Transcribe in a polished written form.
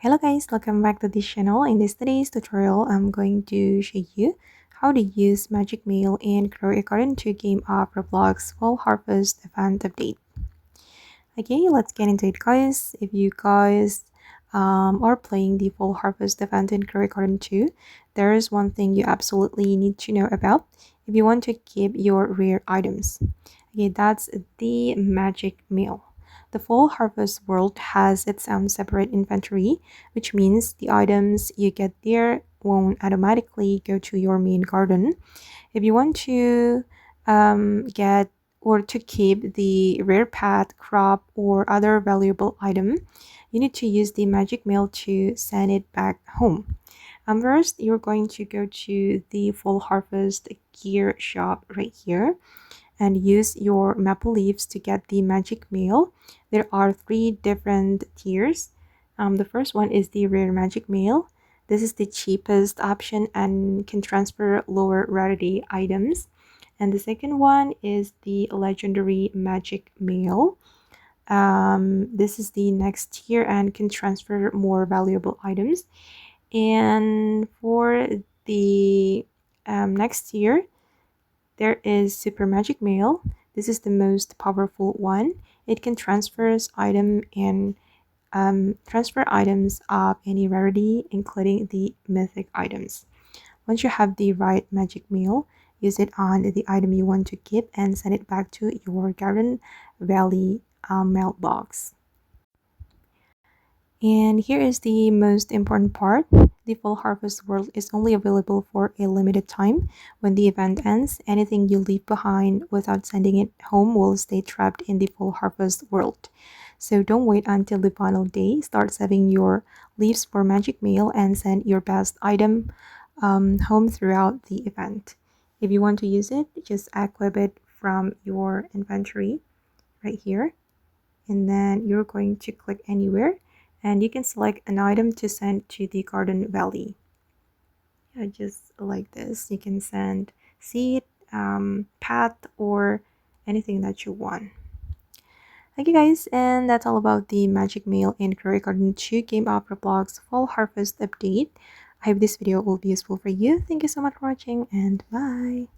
Hello guys, welcome back to this channel. In today's tutorial, I'm going to show you how to use Magic Mail and grow according to game of Roblox Fall Harvest event update. Okay, let's get into it guys. If you guys are playing the Fall Harvest event in Grow According to, there is one thing you absolutely need to know about if you want to keep your rare items. Okay, that's the Magic Mail. The Fall Harvest world has its own separate inventory, which means the items you get there won't automatically go to your main garden. If you want to get or to keep the rare pet, crop, or other valuable item, you need to use the Magic Mail to send it back home. First, you're going to go to the Fall Harvest gear shop right here and use your maple leaves to get the Magic Mail. There are 3 different tiers. The first one is the rare Magic Mail. This is the cheapest option and can transfer lower rarity items. And the second one is the legendary Magic Mail. This is the next tier and can transfer more valuable items. And for the next tier, there is Super Magic Mail. This is the most powerful one. It can transfer items of any rarity, including the mythic items. Once you have the right Magic Mail, use it on the item you want to keep and send it back to your Garden Valley mailbox. And here is the most important part. The Fall Harvest World is only available for a limited time. When the event ends, anything you leave behind without sending it home will stay trapped in the Fall Harvest World. So don't wait until the final day. Start saving your leaves for Magic Mail and send your best item home throughout the event. If you want to use it, just equip it from your inventory right here. And then you're going to click anywhere. And you can select an item to send to the Garden Valley. Just like this, you can send seed, path, or anything that you want. Okay guys, and that's all about the Magic Mail and Grow Garden 2 Game of Roblox Fall Harvest update. I hope this video will be useful for you. Thank you so much for watching and bye!